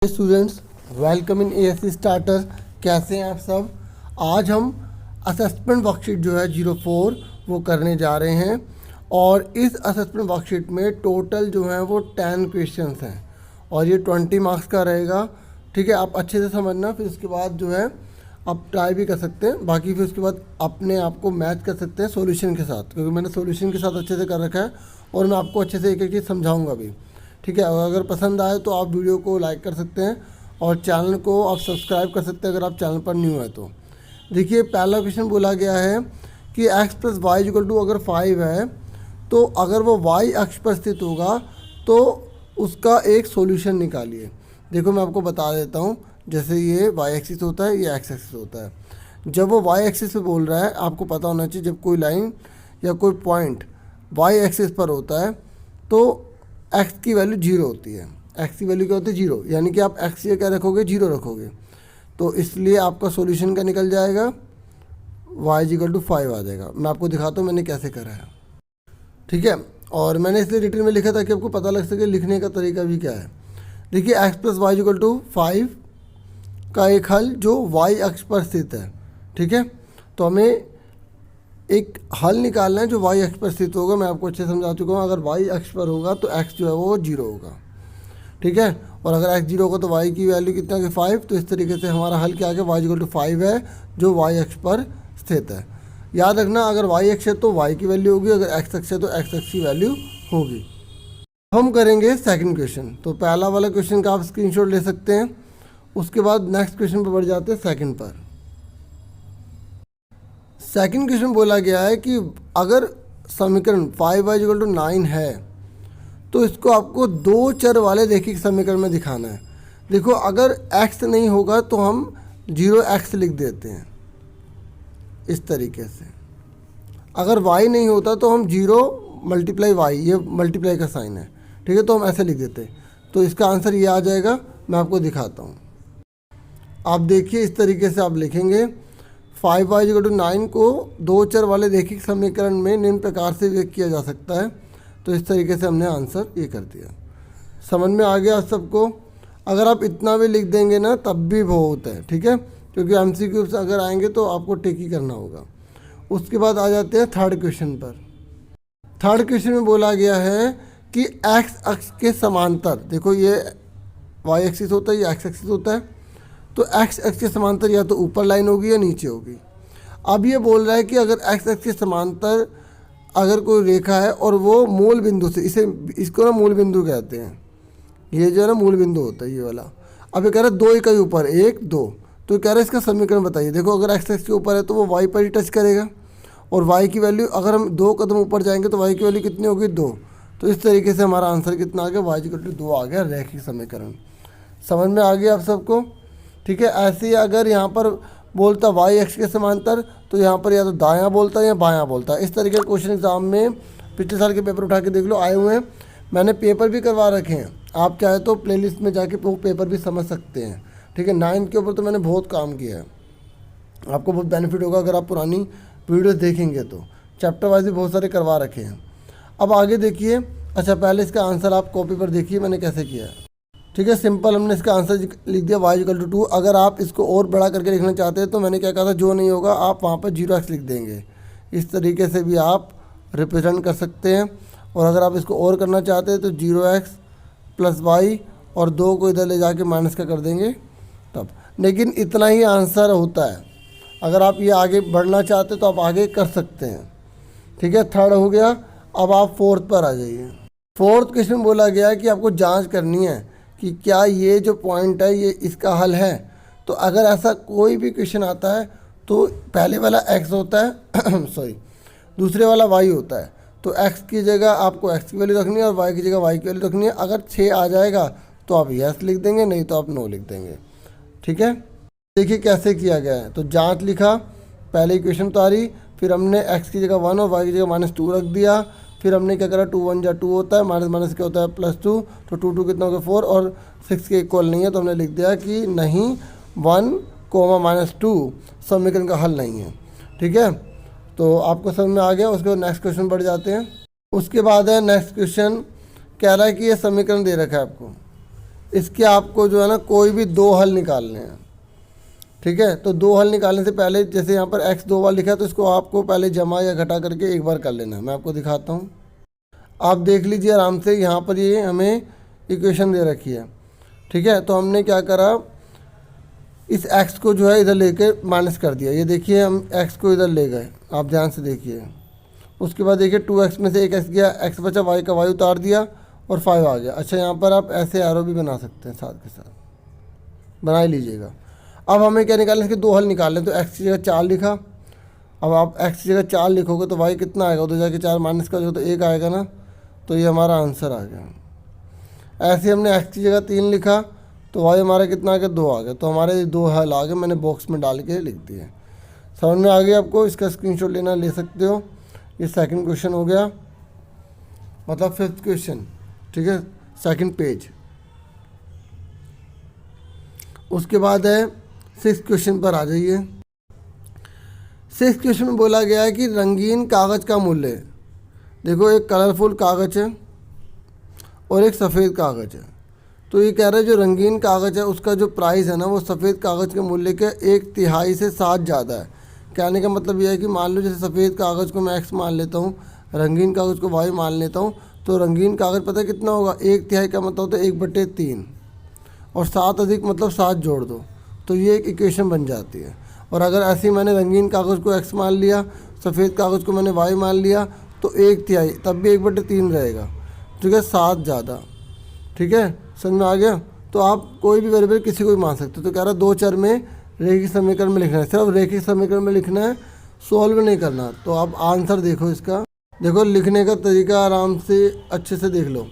Students, welcome in ASC starter. कैसे हैं आप सब। आज हम असेसमेंट वर्कशीट जो है 04 वो करने जा रहे हैं और इस असेसमेंट वर्कशीट में टोटल जो है वो 10 क्वेश्चंस हैं और ये 20 मार्क्स का रहेगा। ठीक है, आप अच्छे से समझना, फिर उसके बाद जो है आप ट्राई भी कर सकते हैं। बाकी फिर उसके बाद अपने आप को मैच कर सकते हैं सॉल्यूशन के साथ, क्योंकि मैंने सॉल्यूशन के साथ अच्छे से कर रखा है और मैं आपको अच्छे से एक एक चीज़ समझाऊंगा भी। ठीक है, और अगर पसंद आए तो आप वीडियो को लाइक कर सकते हैं और चैनल को आप सब्सक्राइब कर सकते हैं अगर आप चैनल पर न्यू है तो। देखिए, पहला क्वेश्चन बोला गया है कि x plus y equal to अगर 5 है तो अगर वो y अक्ष पर स्थित होगा तो उसका एक सॉल्यूशन निकालिए। देखो, मैं आपको बता देता हूँ। जैसे ये y एक्सिस होता है, ये x एक्सिस होता है। जब वो y एक्सिस पे बोल रहा है, आपको पता होना चाहिए जब कोई लाइन या कोई पॉइंट y एक्सिस पर होता है तो x की वैल्यू 0 होती है। x की वैल्यू क्या होती है? 0, यानी कि आप x ये क्या रखोगे? 0 रखोगे। तो इसलिए आपका सॉल्यूशन क्या निकल जाएगा? y इक्वल टू 5 आ जाएगा। मैं आपको दिखाता हूँ मैंने कैसे करा है। ठीक है, और मैंने इसलिए रिटर्न में लिखा था कि आपको पता लग सके लिखने का तरीका भी क्या है। देखिए, x plus y equal to 5 का एक हल जो y अक्ष पर स्थित है। ठीक है, तो हमें एक हल निकालना है जो y अक्ष पर स्थित होगा। मैं आपको अच्छे से समझा चुका हूँ। अगर y अक्ष पर होगा तो x जो है वो 0 होगा। ठीक है, और अगर x 0 होगा तो y की वैल्यू कितना है? 5। तो इस तरीके से हमारा हल क्या आ गया? y इक्वल टू 5 है जो y अक्ष पर स्थित है। याद रखना, अगर y अक्ष है तो y की वैल्यू होगी, अगर x अक्ष है तो x अक्ष की वैल्यू होगी। हम करेंगे सेकंड क्वेश्चन। तो पहला वाला क्वेश्चन का आप स्क्रीनशॉट ले सकते हैं। उसके बाद नेक्स्ट क्वेश्चन पर बढ़ जाते हैं सेकंड पर। सेकंड क्वेश्चन बोला गया है कि अगर समीकरण 5y इक्वल टू 9 है तो इसको आपको दो चर वाले रैखिक समीकरण में दिखाना है। देखो, अगर x नहीं होगा तो हम 0x लिख देते हैं इस तरीके से। अगर y नहीं होता तो हम 0 मल्टीप्लाई y, ये मल्टीप्लाई का साइन है। ठीक है, तो हम ऐसे लिख देते हैं। तो इसका आंसर ये आ जाएगा। मैं आपको दिखाता हूँ। आप देखिए, इस तरीके से आप लिखेंगे 5y इक्वल टू 9 को दो चर वाले रैखिक समीकरण में निम्न प्रकार से व्यक्त किया जा सकता है। तो इस तरीके से हमने आंसर ये कर दिया। समझ में आ गया सबको? अगर आप इतना भी लिख देंगे ना तब भी बहुत है। ठीक है, क्योंकि MCQ से अगर आएंगे तो आपको टिक ही करना होगा। उसके बाद आ जाते हैं थर्ड क्वेश्चन पर। थर्ड क्वेश्चन में बोला गया है कि x अक्ष के समांतर, देखो ये y एक्सिस होता है, ये x एक्सिस होता है, तो x अक्ष के समांतर या तो ऊपर लाइन होगी या नीचे होगी। अब ये बोल रहा है कि अगर x अक्ष के समांतर अगर कोई रेखा है और वो मूल बिंदु से, इसको ना मूल बिंदु कहते हैं, ये जो है ना मूल बिंदु होता है ये वाला। अब ये कह रहा है 2 इकाई ऊपर, 1 2, तो कह रहा है इसका समीकरण बताइए। देखो, अगर x अक्ष के ऊपर है तो वो y पर ही टच करेगा और y की वैल्यू, अगर हम 2 कदम ऊपर जाएंगे तो y की वैल्यू कितनी होगी? 2। तो इस तरीके से हमारा आंसर कितना आ गया? y इक्वल टू 2 आ गया, रैखिक समीकरण। समझ में आ गया आप सबको? ठीक है, ऐसे ही अगर यहाँ पर बोलता y अक्ष के समांतर तो यहाँ पर या तो दायां बोलता है या बायां बोलता है। इस तरीके के क्वेश्चन एग्जाम में पिछले साल के पेपर उठा के देख लो, आए हुए हैं। मैंने पेपर भी करवा रखे हैं, आप चाहे तो प्लेलिस्ट में जाके वो पेपर भी समझ सकते हैं। ठीक है, 9 के ऊपर तो मैंने बहुत काम किया है, आपको बहुत बेनिफिट होगा अगर आप पुरानी वीडियोस देखेंगे तो। चैप्टर वाइज भी बहुत सारे करवा रखे हैं। अब आगे देखिए। अच्छा, पहले इसका आंसर आप कॉपी पर देखिए मैंने कैसे किया है। ठीक है, सिंपल हमने इसका आंसर लिख दिया y इक्वल टू 2। अगर आप इसको और बड़ा करके लिखना चाहते हैं तो मैंने क्या कहा था, जो नहीं होगा आप वहाँ पर 0x लिख देंगे। इस तरीके से भी आप रिप्रेजेंट कर सकते हैं। और अगर आप इसको और करना चाहते हैं तो 0x प्लस वाई और 2 को इधर ले जाके माइनस का कर देंगे तब। लेकिन इतना ही आंसर होता है। अगर आप ये आगे बढ़ना चाहते हैं तो आप आगे कर सकते हैं। ठीक है, थर्ड हो गया। अब आप फोर्थ पर आ जाइए। फोर्थ क्वेश्चन बोला गया है कि आपको जांच करनी है कि क्या ये जो पॉइंट है ये इसका हल है। तो अगर ऐसा कोई भी क्वेश्चन आता है तो पहले वाला x होता है सॉरी, दूसरे वाला y होता है। तो x की जगह आपको x की वैल्यू रखनी है और y की जगह y की वैल्यू रखनी है। अगर 6 आ जाएगा तो आप यस लिख देंगे, नहीं तो आप नो लिख देंगे। ठीक है, देखिए कैसे किया गया है। तो जांच लिखा, पहले इक्वेशन उतारी, फिर हमने x की जगह 1 और y की जगह -2 रख दिया। फिर हमने क्या करा, 2 1 जा 2 होता है, माइनस माइनस क्या होता है +2, तो 2 2 कितना हो गया 4 और 6 के इक्वल नहीं है। तो हमने लिख दिया कि नहीं 1, -2 समीकरण का हल नहीं है। ठीक है, तो आपको समझ में आ गया। उसके बाद नेक्स्ट क्वेश्चन बढ़ जाते हैं। उसके बाद है नेक्स्ट क्वेश्चन, कह रहा है कि ये समीकरण दे रखा है आपको, इसके आपको जो है ना कोई भी दो हल निकालने हैं, ठीक है। तो दो हल निकालने से पहले जैसे यहाँ पर x 2 बार लिखा है तो इसको आपको पहले जमा या घटा करके एक बार कर लेना है। मैं आपको दिखाता हूँ, आप देख लीजिए आराम से। यहाँ पर ये हमें इक्वेशन दे रखी है, ठीक है। तो हमने क्या करा, इस x को जो है इधर लेके माइनस कर दिया। ये देखिए हम x को इधर ले गए, आप ध्यान से देखिए। उसके बाद देखिए 2x में से एक x गया, x बचा, y का y उतार दिया और 5 आ गया। अच्छा, यहाँ पर आप ऐसे एरो भी बना सकते हैं, साथ के साथ बना ही लीजिएगा। अब हमें क्या निकालना है, इसके दो हल निकालने। तो x की जगह 4 लिखा। अब आप x की जगह 4 लिखोगे तो y कितना आएगा, उधर जाके 4 माइनस कर दो तो 1 आएगा ना, तो ये हमारा आंसर आ गया। ऐसे हमने x की जगह 3 लिखा तो y हमारा कितना आ गया, 2 आ गया। तो हमारे 2 हल आ गए, मैंने बॉक्स में डाल के लिख दिए। समझ में आ गया आपको, इसका स्क्रीनशॉट लेना ले सकते हो। ये सेकंड क्वेश्चन हो गया, मतलब 5th क्वेश्चन, ठीक है, सेकंड पेज। उसके बाद है 6th क्वेश्चन पर आ जाइए। 6th क्वेश्चन में बोला गया है कि रंगीन कागज़ का मूल्य, देखो एक कलरफुल कागज़ है और एक सफ़ेद कागज़ है। तो ये कह रहा है जो रंगीन कागज़ है उसका जो प्राइस है ना वो सफ़ेद कागज़ के मूल्य के 1/3 से 7 ज़्यादा है। कहने का मतलब यह है कि मान लो जैसे सफ़ेद कागज़ को मैं x मान लेता हूँ, रंगीन कागज़ को y मान लेता हूँ, तो रंगीन कागज़ पता है कितना होगा, 1/3 का मतलब होता है 1/3 और 7 अधिक मतलब 7 जोड़ दो, तो ये एक इक्वेशन बन जाती है। और अगर ऐसे ही मैंने रंगीन कागज़ को x मान लिया, सफ़ेद कागज़ को मैंने y मान लिया, तो 1/3 तब भी 1/3 रहेगा, ठीक है, 7 ज़्यादा, ठीक है। समझ में आ गया। तो आप कोई भी वेरिएबल किसी को भी मान सकते हो। तो कह रहा है 2 चर में रेखिक समीकरण में लिखना है, सिर्फ रेखिक समीकरण में लिखना है, सॉल्व नहीं करना। तो आप आंसर देखो इसका, देखो लिखने का तरीका आराम से अच्छे से देख लो।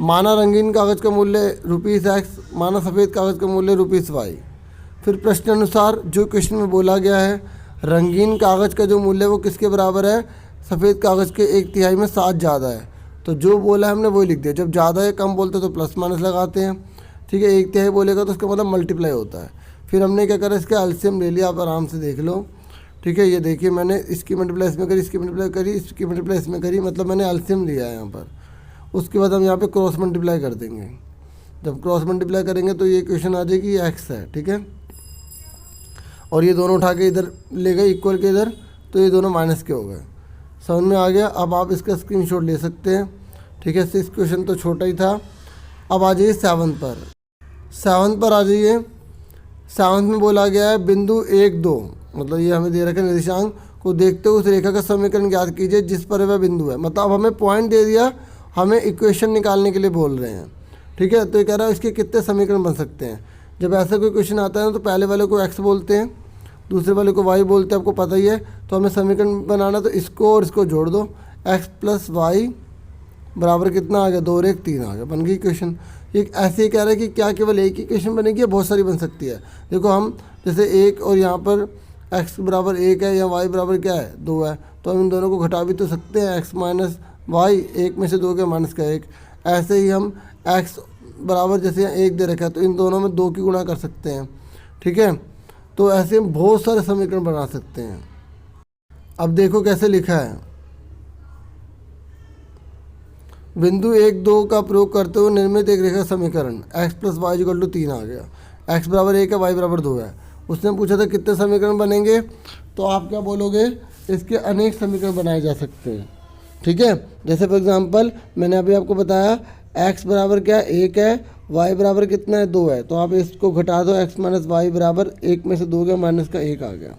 माना रंगीन कागज़ का मूल्य ₹x, माना सफ़ेद कागज़ का मूल्य ₹y। फिर प्रश्न अनुसार जो क्वेश्चन में बोला गया है, रंगीन कागज़ का जो मूल्य वो किसके बराबर है, सफ़ेद कागज़ के 1/3 में 7 ज़्यादा है। तो जो बोला है हमने वही लिख दिया। जब ज़्यादा या कम बोलते हैं तो प्लस माइनस लगाते हैं, ठीक है। 1/3 बोलेगा तो उसका मतलब मल्टीप्लाई होता है। फिर हमने क्या करा, इसका एलसीएम ले लिया, आप आराम से देख लो, ठीक है। ये देखिए मैंने इसकी मल्टीप्लाई इसमें करी, इसकी मल्टीप्लाई करी, इसकी मल्टीप्लाई इसमें करी, मतलब मैंने एलसीएम लिया है यहाँ पर। उसके बाद हम यहाँ पे क्रॉस मल्टीप्लाई कर देंगे। जब क्रॉस मल्टीप्लाई करेंगे तो ये क्वेश्चन आ जाएगी, ये x है, ठीक है। और ये दोनों उठा के इधर ले गए इक्वल के इधर, तो ये दोनों माइनस के हो गए। समझ में आ गया। अब आप इसका स्क्रीनशॉट ले सकते हैं, ठीक है। 6th क्वेश्चन तो छोटा ही था। अब आ जाइए 7 पर। 7 पर आ जाइए। 7 में बोला गया है बिंदु 1, 2, मतलब ये हमें दे रखा है, निर्देशांक को देखते हुए उस रेखा का समीकरण ज्ञात कीजिए जिस पर वह बिंदु है। मतलब अब हमें पॉइंट दे दिया, हमें इक्वेशन निकालने के लिए बोल रहे हैं, ठीक है। तो ये कह रहा है इसके कितने समीकरण बन सकते हैं। जब ऐसा कोई क्वेश्चन आता है ना तो पहले वाले को x बोलते हैं, दूसरे वाले को y बोलते हैं, आपको पता ही है। तो हमें समीकरण बनाना, तो इसको और इसको जोड़ दो, x + y बराबर कितना आ गया, 2 और 1 3 आ गया, बन गई इक्वेशन। एक ऐसे ही कह रहा है कि क्या केवल एक ही इक्वेशन बनेगी या बहुत सारी बन सकती है। देखो हम जैसे 1 और यहाँ पर x बराबर 1 है या y बराबर क्या है, 2 है, तो हम इन दोनों को घटा भी तो सकते हैं, x माइनस वाई, 1 में से 2 के माइनस का 1। ऐसे ही हम x बराबर जैसे यहाँ 1 दे रखा है तो इन दोनों में 2 की गुणा कर सकते हैं, ठीक है। तो ऐसे हम बहुत सारे समीकरण बना सकते हैं। अब देखो कैसे लिखा है, बिंदु 1, 2 का प्रयोग करते हुए निर्मित एक रेखा समीकरण x + y = 3 आ गया। x बराबर 1 है, y बराबर 2 है। उसने पूछा था कितने समीकरण बनेंगे, तो आप क्या बोलोगे, इसके अनेक समीकरण बनाए जा सकते हैं, ठीक है। जैसे फॉर एग्जांपल मैंने अभी आपको बताया x बराबर क्या है, 1 है, y बराबर कितना है, 2 है, तो आप इसको घटा दो, x - y बराबर 1 में से 2 के माइनस का 1 आ गया।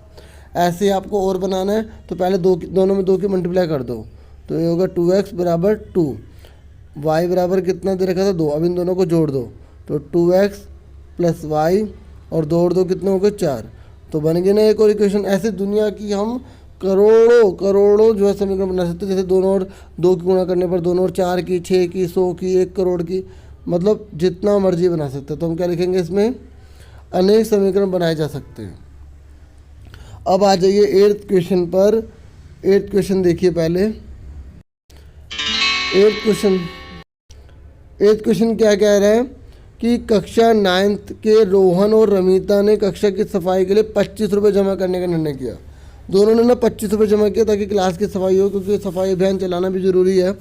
ऐसे ही आपको और बनाना है तो पहले दोनों में 2 की मल्टीप्लाई कर दो, तो ये होगा 2x बराबर 2, y बराबर कितना दे रखा था, 2। अब इन दोनों को जोड़ दो तो 2x + y और 2 और 2 कितने हो गए, 4। तो बन गई ना एक और इक्वेशन। ऐसे दुनिया की हम करोड़ों जो है समीकरण बना सकते हैं। जैसे 2 और 2 की गुणा करने पर 2 और 4 की, 6 की, 100 की, 1 करोड़ की, मतलब जितना मर्जी बना सकते हैं। तो हम क्या लिखेंगे, इसमें अनेक समीकरण बनाए जा सकते हैं। अब आ जाइए 8th क्वेश्चन पर। 8th क्वेश्चन देखिए पहले। 8th क्वेश्चन क्या कह रहा है कि कक्षा 9th के रोहन और रमीता ने कक्षा की सफाई के लिए 25 रुपये जमा करने का निर्णय किया। दोनों ने ना 25 रुपये जमा किया ताकि क्लास की सफाई हो, क्योंकि सफाई अभियान चलाना भी ज़रूरी है।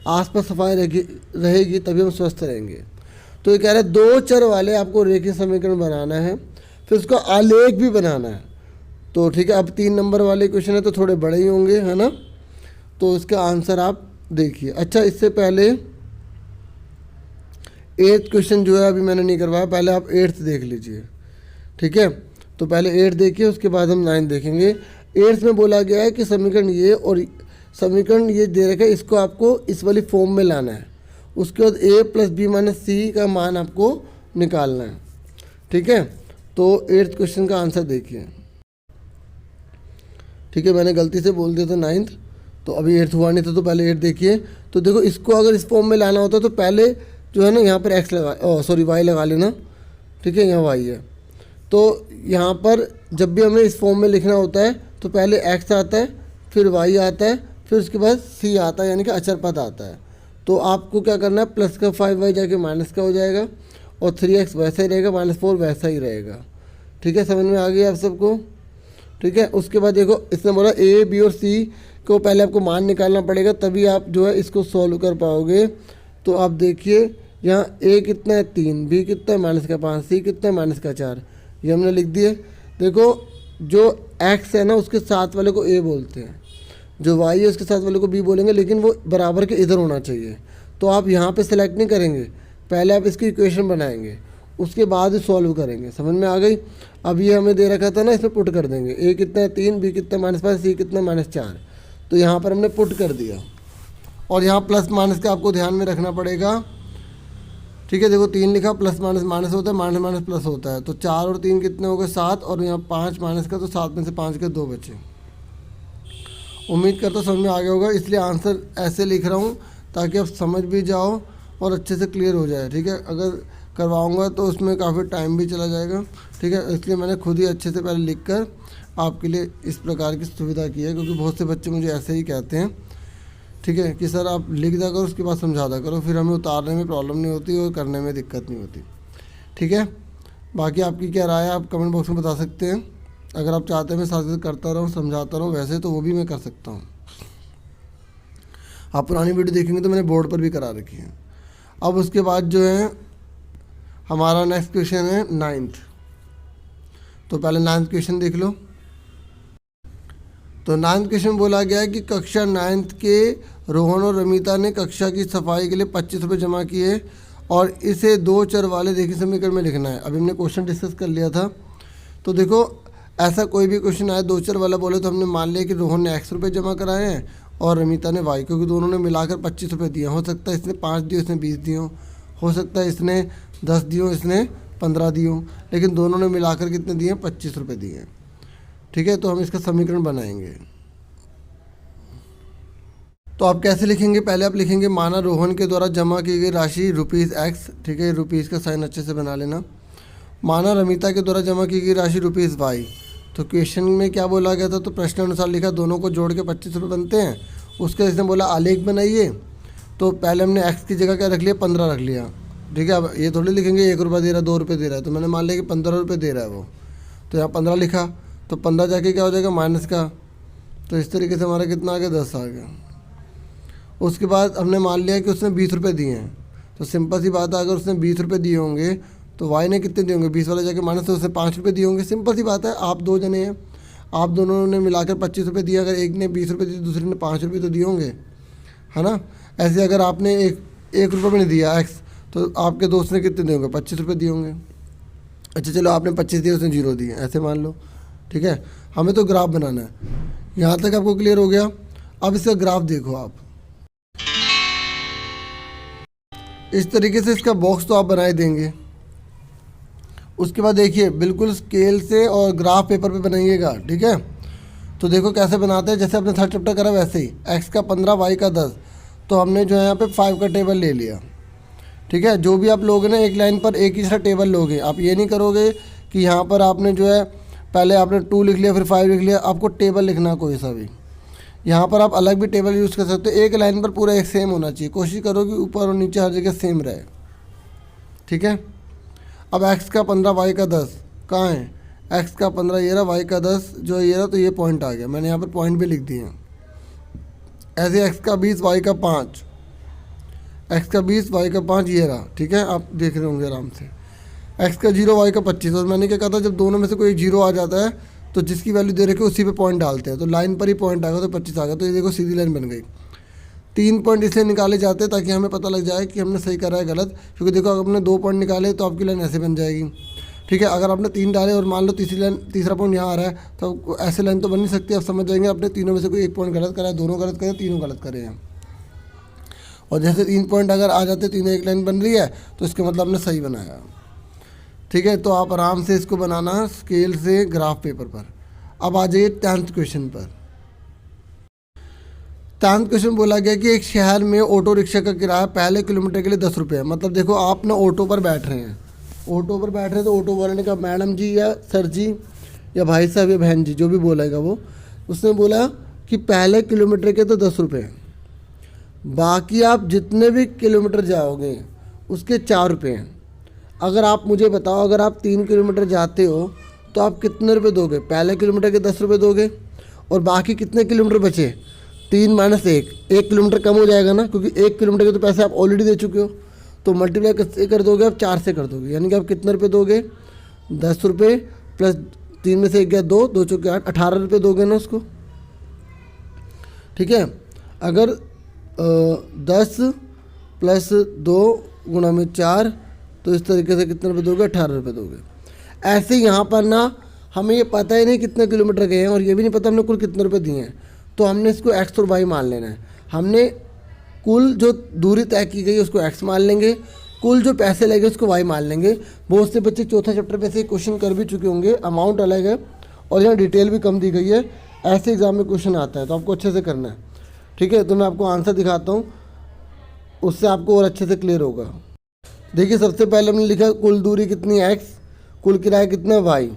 आसपास सफाई रहेगी तभी हम स्वस्थ रहेंगे। तो ये कह रहा है 2 चर वाले आपको रेखीय समीकरण बनाना है, फिर उसका आलेख भी बनाना है। तो ठीक है, अब 3 नंबर वाले क्वेश्चन है तो थोड़े बड़े ही होंगे, है ना। तो इसका आंसर आप देखिए। अच्छा, इससे पहले 8th क्वेश्चन जो है अभी मैंने नहीं करवाया, पहले आप 8th देख लीजिए। ठीक है, तो पहले 8th देखिए, उसके बाद हम 9th देखेंगे। 8th में बोला गया है कि समीकरण ये और समीकरण ये दे रखा है, इसको आपको इस वाली फॉर्म में लाना है। उसके बाद a + b - c का मान आपको निकालना है। ठीक है, तो 8th क्वेश्चन का आंसर देखिए। ठीक है, मैंने गलती से बोल दिया था 9th, तो अभी 8th हुआ नहीं था, तो पहले 8 देखिए। तो देखो, इसको अगर इस फॉर्म में लाना होता तो पहले जो है ना यहाँ पर x लगा, y लगा लेना। ठीक है, यहाँ y है, तो यहाँ पर जब भी हमें इस फॉर्म में लिखना होता है तो पहले x आता है, फिर y आता है, फिर उसके बाद c आता है, यानी कि अचर पद आता है। तो आपको क्या करना है, प्लस का 5y जाके माइनस का हो जाएगा, और 3x वैसा ही रहेगा, -4 वैसा ही रहेगा। ठीक है, समझ में आ गई आप सबको। ठीक है, उसके बाद देखो, इसने बोला a, b और c को पहले आपको मान निकालना पड़ेगा, तभी आप जो है इसको सॉल्व कर पाओगे। तो आप देखिए, यहाँ a कितना है 3, b कितना है -5, c कितना है -4, ये हमने लिख दिए। देखो, जो x है ना उसके साथ वाले को a बोलते हैं, जो y है उसके साथ वाले को b बोलेंगे, लेकिन वो बराबर के इधर होना चाहिए। तो आप यहाँ पे सेलेक्ट नहीं करेंगे, पहले आप इसकी इक्वेशन बनाएंगे, उसके बाद ही सॉल्व करेंगे। समझ में आ गई। अब ये हमें दे रखा था ना, इसमें पुट कर देंगे, a कितना है 3, b कितना है -5, c कितना है -4, तो यहाँ पर हमने पुट कर दिया। और यहाँ प्लस माइनस का आपको ध्यान में रखना पड़ेगा। ठीक है, देखो 3 लिखा, प्लस माइनस माइनस होता है, माइनस माइनस प्लस होता है, तो 4 और 3 कितने हो गए 7, और यहाँ 5 माइनस का, तो 7 में से 5 के 2 बचे। उम्मीद करता हूँ समझ में आ गया होगा, इसलिए आंसर ऐसे लिख रहा हूँ ताकि आप समझ भी जाओ और अच्छे से क्लियर हो जाए। ठीक है, अगर करवाऊँगा तो उसमें काफ़ी टाइम भी चला जाएगा। ठीक है, इसलिए मैंने खुद ही अच्छे से पहले लिख कर आपके लिए इस प्रकार की सुविधा की है, क्योंकि बहुत से बच्चे मुझे ऐसे ही कहते हैं। ठीक है, कि सर आप लिख दिया करो, उसके बाद समझा दिया करो, फिर हमें उतारने में प्रॉब्लम नहीं होती और करने में दिक्कत नहीं होती। ठीक है, बाकी आपकी क्या राय है आप कमेंट बॉक्स में बता सकते हैं। अगर आप चाहते हैं मैं साथ साथ करता रहूँ, समझाता रहूँ, वैसे तो वो भी मैं कर सकता हूँ। आप पुरानी वीडियो देखेंगे तो मैंने बोर्ड पर भी करा रखी है। अब उसके बाद जो है हमारा नेक्स्ट क्वेश्चन है 9th। तो पहले 9th क्वेश्चन देख लो। तो 9th क्वेश्चन बोला गया है कि कक्षा 9th के रोहन और रमिता ने कक्षा की सफाई के लिए 25 रुपये जमा किए और इसे 2 चर वाले रेखीय समीकरण में लिखना है। अभी हमने क्वेश्चन डिस्कस कर लिया था। तो देखो, ऐसा कोई भी क्वेश्चन आया 2 चर वाला बोले तो हमने मान लिया कि रोहन ने x रुपये जमा कराए हैं और रमिता ने y, क्योंकि दोनों ने मिलाकर 25 रुपये दिए। हो सकता है इसने 5 दिए, इसने 20 दिए हो सकता है इसने 10 दिए, इसने 15 दिए, लेकिन दोनों ने मिलाकर कितने दिए, 25 रुपये दिए। ठीक है, तो हम इसका समीकरण बनाएंगे। तो आप कैसे लिखेंगे, पहले आप लिखेंगे माना रोहन के द्वारा जमा की गई राशि ₹x। ठीक है, रुपीज़ का साइन अच्छे से बना लेना। माना रमिता के द्वारा जमा की गई राशि ₹y। तो क्वेश्चन में क्या बोला गया था, तो प्रश्न अनुसार लिखा, दोनों को जोड़ के 25 रुपये बनते हैं। उसके इसने बोला आलेख बनाइए। तो पहले हमने x की जगह क्या रख लिया, 15 रख लिया। ठीक है, अब ये थोड़ी लिखेंगे 1 रुपया दे रहा है, 2 रुपये दे रहा है, तो मैंने मान लिया कि 15 रुपये दे रहा है वो, तो यहाँ 15 लिखा। तो 15 जाके क्या हो जाएगा, माइनस का, तो इस तरीके से हमारा कितना आ गया, 10 आ गया। उसके बाद हमने मान लिया कि उसने 20 रुपये दिए हैं। तो सिंपल सी बात है, अगर उसने 20 रुपये दिए होंगे तो वाई ने कितने दिए होंगे, 20 वाला जाके माइनस, तो उसने 5 रुपये दिए होंगे। सिंपल सी बात है, आप 2 जने हैं, आप दोनों ने मिलाकर 25 रुपये दिए। अगर एक ने 20 रुपये दिए, दूसरे ने 5 रुपये तो दिए होंगे, है ना। ऐसे अगर आपने एक रुपये भी नहीं दिया x, तो आपके दोस्त ने कितने दिए होंगे, 25 रुपये दिए होंगे। अच्छा चलो, आपने 25 दिए, उसने 0 दिए, ऐसे मान लो। ठीक है, हमें तो ग्राफ बनाना है। यहाँ तक आपको क्लियर हो गया। अब इसका ग्राफ देखो आप, इस तरीके से इसका बॉक्स तो आप बनाए देंगे। उसके बाद देखिए, बिल्कुल स्केल से और ग्राफ पेपर पे बनाइएगा। ठीक है, तो देखो कैसे बनाते हैं, जैसे अपने 3rd चैप्टर करा वैसे ही, x का 15, y का 10। तो हमने जो है यहाँ पे 5 का टेबल ले लिया। ठीक है, जो भी आप लोगे ना एक लाइन पर एक ही सारा टेबल लोगे। आप ये नहीं करोगे कि यहाँ पर आपने जो है पहले आपने 2 लिख लिया फिर 5 लिख लिया। आपको टेबल लिखना कोई सा भी। यहाँ पर आप अलग भी टेबल यूज़ कर सकते हो। एक लाइन पर पूरा एक सेम होना चाहिए। कोशिश करो कि ऊपर और नीचे हर जगह सेम रहे। ठीक है, अब x का 15, y का 10 कहाँ है, x का 15 ये रहा, y का 10 जो ये रहा, तो ये पॉइंट आ गया। मैंने यहाँ पर पॉइंट भी लिख दिए हैं। ऐसे x का 20, y का 5, एक्स का 20 वाई का 5 ये रहा, ठीक है, आप देख रहे होंगे आराम से। एक्स का 0 वाई का 25, और मैंने क्या कहा था जब दोनों में से कोई 0 आ जाता है तो जिसकी वैल्यू दे रखी है उसी पे पॉइंट डालते हैं, तो लाइन पर ही पॉइंट आएगा तो 25 आ गया। तो ये देखो सीधी लाइन बन गई। 3 पॉइंट इसलिए निकाले जाते हैं ताकि हमें पता लग जाए कि हमने सही करा है गलत, क्योंकि देखो अगर आपने 2 पॉइंट निकाले तो आपकी लाइन ऐसे बन जाएगी, ठीक है। अगर आपने 3 डाले और मान लो तीसरा पॉइंट यहाँ आ रहा है तो ऐसे लाइन तो बन नहीं सकती। आप समझ जाएंगे आपने तीनों में से कोई 1 पॉइंट गलत करा है, दोनों गलत करे, तीनों गलत करे हैं। और जैसे 3 पॉइंट अगर आ जाते, तीनों एक लाइन बन रही है तो इसका मतलब हमने सही बनाया, ठीक है। तो आप आराम से इसको बनाना स्केल से ग्राफ पेपर पर। अब आ जाइए 10th क्वेश्चन पर। 10th क्वेश्चन बोला गया कि एक शहर में ऑटो रिक्शा का किराया पहले किलोमीटर के लिए 10 रुपये है। मतलब देखो आप ना ऑटो पर बैठ रहे हैं, ऑटो पर बैठ रहे हैं तो ऑटो वाले ने कहा मैडम जी या सर जी या भाई साहब या बहन जी जो भी बोलेगा वो, उसने बोला कि पहले किलोमीटर के तो 10 रुपये हैं, बाकी आप जितने भी किलोमीटर जाओगे उसके 4 रुपये हैं। अगर आप मुझे बताओ अगर आप 3 किलोमीटर जाते हो तो आप कितने रुपए दोगे? पहले किलोमीटर के 10 रुपये दोगे, और बाकी कितने किलोमीटर बचे? 3 - 1 किलोमीटर कम हो जाएगा ना, क्योंकि 1 किलोमीटर के तो पैसे आप ऑलरेडी दे चुके हो। तो मल्टीप्लाई कैसे कर दोगे आप? 4 से कर दोगे, यानी कि आप कितने रुपये दोगे? 10 रुपये प्लस 3 में से 1 गया 2, 2 चौके 8, 18 रुपये दोगे ना उसको, ठीक है। अगर 10 प्लस 2 गुणा में 4, तो इस तरीके से कितने रुपये दोगे? 18 रुपये दोगे। ऐसे यहाँ पर ना हमें ये पता ही नहीं कितने किलोमीटर गए हैं, और ये भी नहीं पता हमने कुल कितने रुपये दिए हैं, तो हमने इसको एक्स और वाई मान लेना है। हमने कुल जो दूरी तय की गई उसको एक्स मान लेंगे, कुल जो पैसे लगे उसको वाई मान लेंगे। बहुत से बच्चे चौथा चैप्टर पे से क्वेश्चन कर भी चुके होंगे, अमाउंट अलग है और यहाँ डिटेल भी कम दी गई है। ऐसे एग्जाम में क्वेश्चन आता है तो आपको अच्छे से करना है, ठीक है। तो मैं आपको आंसर दिखाता हूँ, उससे आपको और अच्छे से क्लियर होगा। देखिए सबसे पहले हमने लिखा कुल दूरी कितनी है एक्स, कुल किराया कितना है वाई।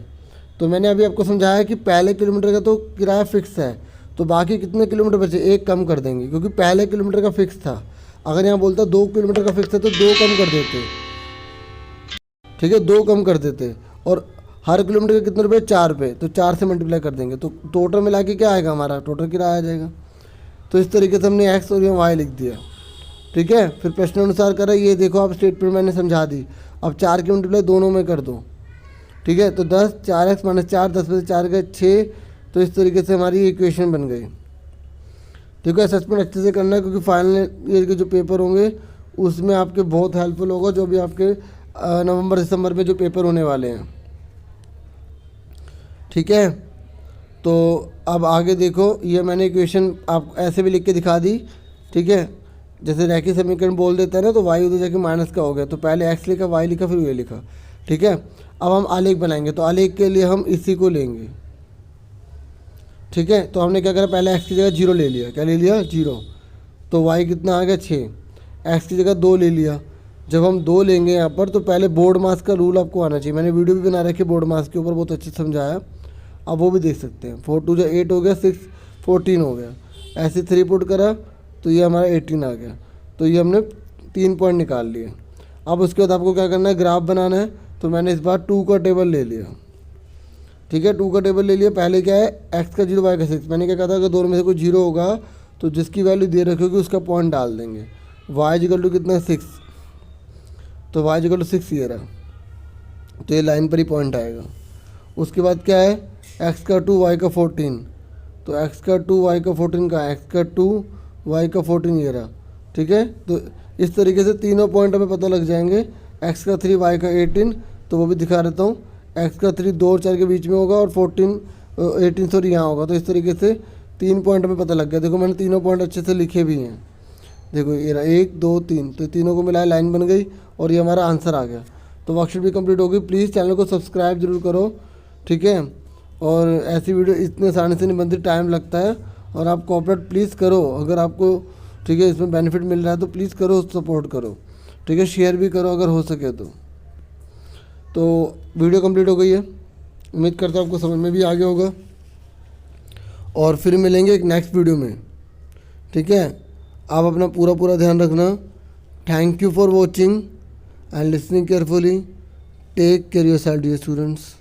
तो मैंने अभी आपको समझाया कि पहले किलोमीटर का तो किराया फिक्स है, तो बाकी कितने किलोमीटर बचे? 1 कम कर देंगे, क्योंकि पहले किलोमीटर का फिक्स था। अगर यहाँ बोलता 2 किलोमीटर का फिक्स है तो 2 कम कर देते, ठीक है, 2 कम कर देते। और हर किलोमीटर के कितने रुपये? 4 रुपये, तो 4 से मल्टीप्लाई कर देंगे तो टोटल मिला के क्या आएगा? हमारा टोटल किराया आ जाएगा। तो इस तरीके से हमने एक्स और यहाँ वाई लिख दिया, ठीक है। फिर प्रश्न अनुसार करा, ये देखो आप स्टेटमेंट मैंने समझा दी। अब 4 की मल्टीप्लाई दोनों में कर दो, ठीक है। तो 10 4x - 4, 10 में से 4 गए 6, तो इस तरीके से हमारी इक्वेशन बन गई। देखो असेसमेंट अच्छे से करना है, क्योंकि फाइनल ईयर के जो पेपर होंगे उसमें आपके बहुत हेल्पफुल होगा, जो भी आपके नवंबर दिसंबर में जो पेपर होने वाले हैं, ठीक है। तो अब आगे देखो, ये मैंने इक्वेशन आप ऐसे भी लिख के दिखा दी, ठीक है। जैसे रैखिक समीकरण बोल देता है ना, तो वाई उधर जाके माइनस का हो गया, तो पहले एक्स लिखा, वाई लिखा, फिर ये लिखा, ठीक है। अब हम आलेख बनाएंगे, तो आलेख के लिए हम इसी को लेंगे, ठीक है। तो हमने क्या करा, पहले एक्स की जगह 0 ले लिया। क्या ले लिया? 0। तो वाई कितना आ गया? 6। एक्स की जगह 2 ले लिया। जब हम 2 लेंगे यहाँ पर, तो पहले बोर्ड मास का रूल आपको आना चाहिए। मैंने वीडियो भी बना रखी है बोर्ड मास के ऊपर, बहुत अच्छे से समझाया, आप वो भी देख सकते हैं। 4 2 8 हो गया, 6 14 हो गया। ऐसे 3 पुट करा तो ये हमारा 18 आ गया। तो ये हमने 3 पॉइंट निकाल लिए। अब उसके बाद आपको क्या करना है? ग्राफ बनाना है। तो मैंने इस बार 2 का टेबल ले लिया, ठीक है। 2 का टेबल ले लिया। पहले क्या है? एक्स का 0 वाई का 6। मैंने क्या कहा था, अगर दोनों में से कोई 0 होगा तो जिसकी वैल्यू दे रखी होगी उसका पॉइंट डाल देंगे। वाई इक्वल टू कितना? 6। तो वाई इक्वल टू 6 ये रहा, तो ये लाइन पर ही पॉइंट आएगा। उसके बाद क्या है? एक्स का 2 वाई का 14। तो एक्स का 2 वाई का 14 का एक्स का 2 वाई का 14 ये रहा, ठीक है। तो इस तरीके से तीनों पॉइंट हमें पता लग जाएंगे। एक्स का 3 वाई का 18, तो वो भी दिखा देता हूँ। एक्स का 3 2 और 4 के बीच में होगा, और 18 सॉरी यहाँ होगा। तो इस तरीके से 3 पॉइंट हमें पता लग गया। देखो मैंने तीनों पॉइंट अच्छे से लिखे भी हैं। देखो ये रहा 1 2 3, तो तीनों को मिलाया लाइन बन गई, और ये हमारा आंसर आ गया। तो वर्कशीट भी कंप्लीट होगी। प्लीज़ चैनल को सब्सक्राइब जरूर करो, ठीक है। और ऐसी वीडियो इतने आसानी से नहीं बनती, टाइम लगता है। और आप कोऑपरेट प्लीज़ करो, अगर आपको, ठीक है, इसमें बेनिफिट मिल रहा है तो प्लीज़ करो, सपोर्ट करो, ठीक है। शेयर भी करो अगर हो सके तो वीडियो कंप्लीट हो गई है। उम्मीद करता हूँ आपको समझ में भी आ गया होगा, और फिर मिलेंगे एक नेक्स्ट वीडियो में, ठीक है। आप अपना पूरा ध्यान रखना। Thank you for watching and listening carefully. Take care yourself dear students.